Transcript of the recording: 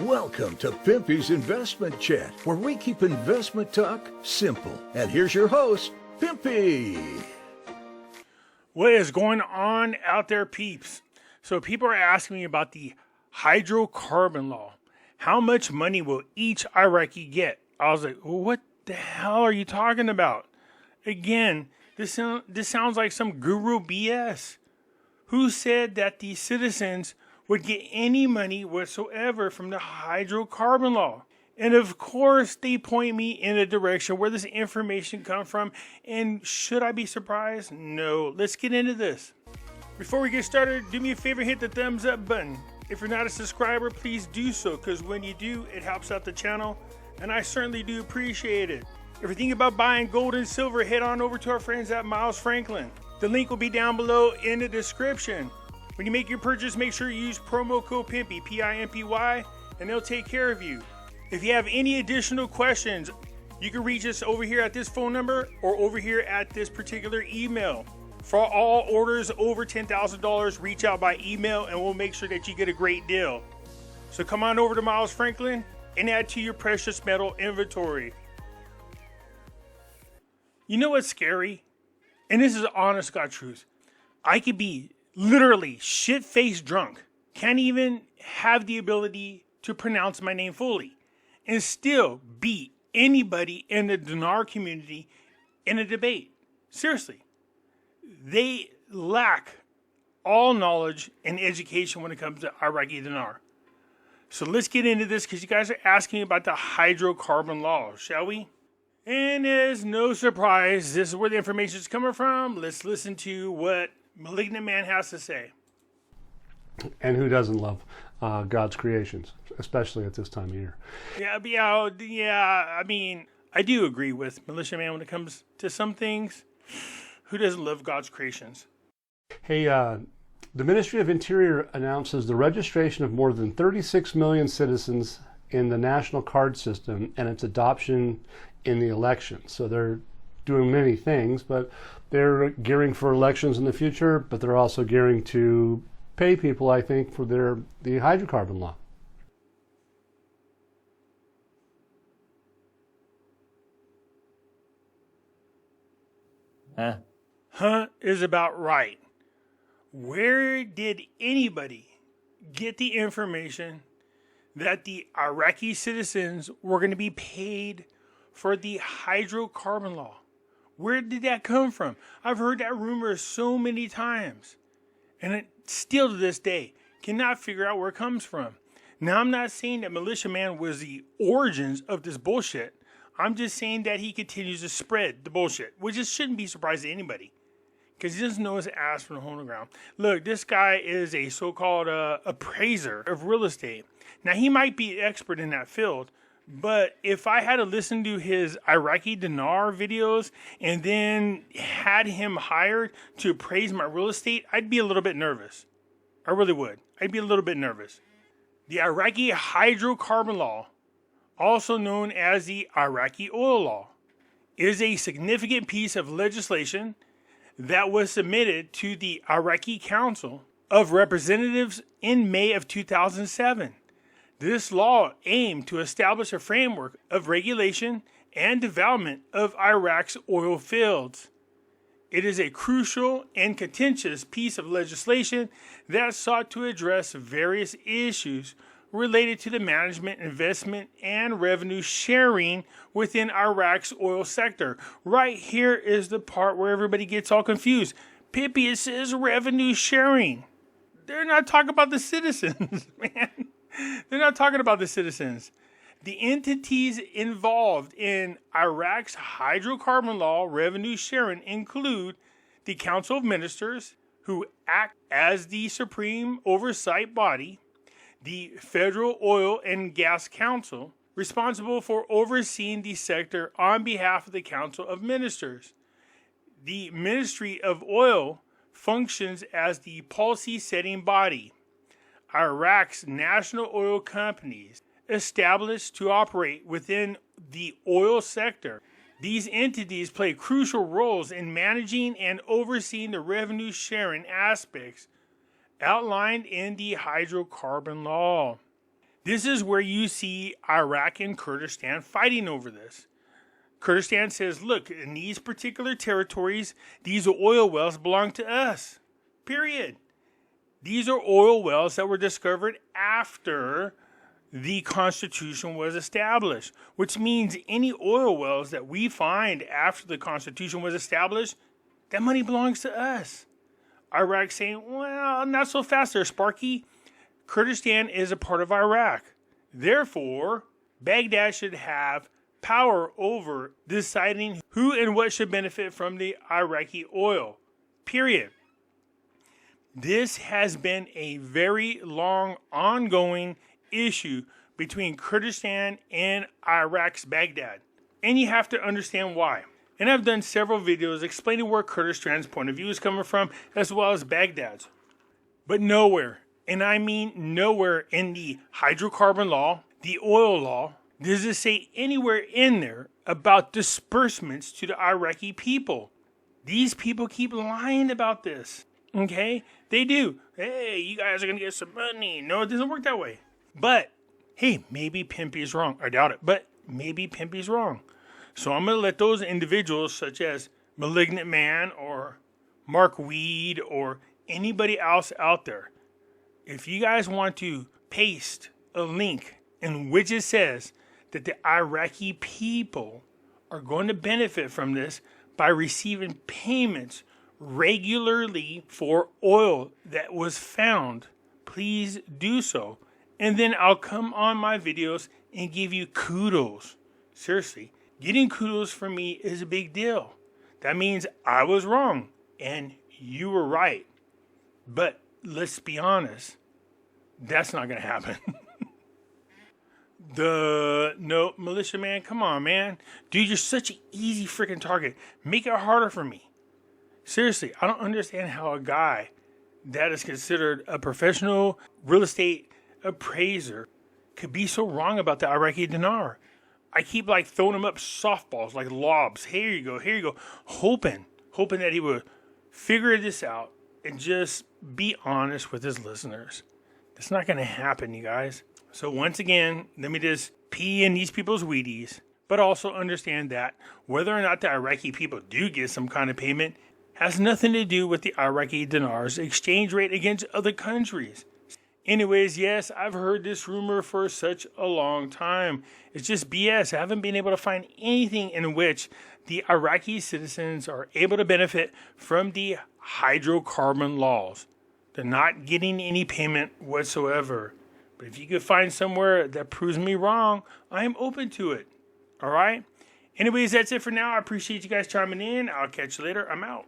Welcome to Pimpy's Investment Chat, where we keep investment talk simple. And here's your host, Pimpy. What is going on out there, peeps? So people are asking me about the hydrocarbon law. How much money will each Iraqi get? I was like, what the hell are you talking about? Again, this sounds like some guru BS. Who said that the citizens would get any money whatsoever from the hydrocarbon law? And of course, they point me in a direction where this information comes from. And should I be surprised? No. Let's get into this. Before we get started, do me a favor, hit the thumbs up button. If you're not a subscriber, please do so, because when you do, it helps out the channel, and I certainly do appreciate it. If you're thinking about buying gold and silver, head on over to our friends at Miles Franklin. The link will be down below in the description. When you make your purchase, make sure you use promo code Pimpy, P-I-M-P-Y, and they'll take care of you. If you have any additional questions, you can reach us over here at this phone number or over here at this particular email. For all orders over $10,000, reach out by email and we'll make sure that you get a great deal. So come on over to Miles Franklin and add to your precious metal inventory. You know what's scary? And this is honest God truth. I could be literally shit-faced drunk, can't even have the ability to pronounce my name fully, and still beat anybody in the dinar community in a debate. Seriously. They lack all knowledge and education when it comes to Iraqi dinar. So let's get into this, because you guys are asking about the hydrocarbon law, shall we? And there's no surprise, this is where the information is coming from. Let's listen to what Militia Man has to say. And who doesn't love God's creations, especially at this time of year? Yeah, I mean, I do agree with Militia Man when it comes to some things. Who doesn't love God's creations? Hey, the Ministry of Interior announces the registration of more than 36 million citizens in the national card system and its adoption in the election. So they're doing many things, but they're gearing for elections in the future, but they're also gearing to pay people, I think, for the hydrocarbon law. Huh is about right. Where did anybody get the information that the Iraqi citizens were going to be paid for the hydrocarbon law? Where did that come from? I've heard that rumor so many times, and it still to this day cannot figure out where it comes from. Now, I'm not saying that Militia Man was the origins of this bullshit. I'm just saying that he continues to spread the bullshit, which just shouldn't be surprising to anybody, because he doesn't know his ass from the hole in the ground. Look, this guy is a so-called appraiser of real estate. Now, he might be an expert in that field, but if I had to listen to his Iraqi dinar videos and then had him hired to appraise my real estate, I'd be a little bit nervous. I really would. I'd be a little bit nervous. The Iraqi Hydrocarbon Law, also known as the Iraqi Oil Law, is a significant piece of legislation that was submitted to the Iraqi Council of Representatives in May of 2007. This law aimed to establish a framework of regulation and development of Iraq's oil fields. It is a crucial and contentious piece of legislation that sought to address various issues related to the management, investment, and revenue sharing within Iraq's oil sector. Right here is the part where everybody gets all confused. Pimpy, it says revenue sharing. They're not talking about the citizens, man. They're not talking about the citizens. The entities involved in Iraq's hydrocarbon law revenue sharing include the Council of Ministers, who act as the supreme oversight body, the Federal Oil and Gas Council, responsible for overseeing the sector on behalf of the Council of Ministers. The Ministry of Oil functions as the policy-setting body. Iraq's national oil companies, established to operate within the oil sector. These entities play crucial roles in managing and overseeing the revenue sharing aspects outlined in the hydrocarbon law. This is where you see Iraq and Kurdistan fighting over this. Kurdistan says, look, in these particular territories, these oil wells belong to us. Period. These are oil wells that were discovered after the Constitution was established, which means any oil wells that we find after the Constitution was established, that money belongs to us. Iraq saying, well, not so fast there, Sparky. Kurdistan is a part of Iraq. Therefore, Baghdad should have power over deciding who and what should benefit from the Iraqi oil. Period. This has been a very long, ongoing issue between Kurdistan and Iraq's Baghdad. And you have to understand why. And I've done several videos explaining where Kurdistan's point of view is coming from, as well as Baghdad's. But nowhere, and I mean nowhere in the hydrocarbon law, the oil law, does it say anywhere in there about disbursements to the Iraqi people. These people keep lying about this. Okay? They do. Hey, you guys are going to get some money. No, it doesn't work that way. But, hey, maybe Pimpy's wrong. I doubt it, but maybe Pimpy's wrong. So I'm going to let those individuals, such as Militia Man or Mark Weed or anybody else out there, if you guys want to paste a link in which it says that the Iraqi people are going to benefit from this by receiving payments regularly for oil that was found, please do so. And then I'll come on my videos and give you kudos. Seriously, getting kudos from me is a big deal. That means I was wrong and you were right. But let's be honest, that's not going to happen. No, Militia Man, come on, man. Dude, you're such an easy freaking target. Make it harder for me. Seriously, I don't understand how a guy that is considered a professional real estate appraiser could be so wrong about the Iraqi dinar. I keep like throwing him up softballs, like lobs. Here you go, hoping that he would figure this out and just be honest with his listeners. That's not going to happen, you guys. So once again, let me just pee in these people's Wheaties, but also understand that whether or not the Iraqi people do get some kind of payment has nothing to do with the Iraqi dinar's exchange rate against other countries. Anyways, yes, I've heard this rumor for such a long time. It's just BS. I haven't been able to find anything in which the Iraqi citizens are able to benefit from the hydrocarbon laws. They're not getting any payment whatsoever. But if you could find somewhere that proves me wrong, I am open to it. All right? Anyways, that's it for now. I appreciate you guys chiming in. I'll catch you later. I'm out.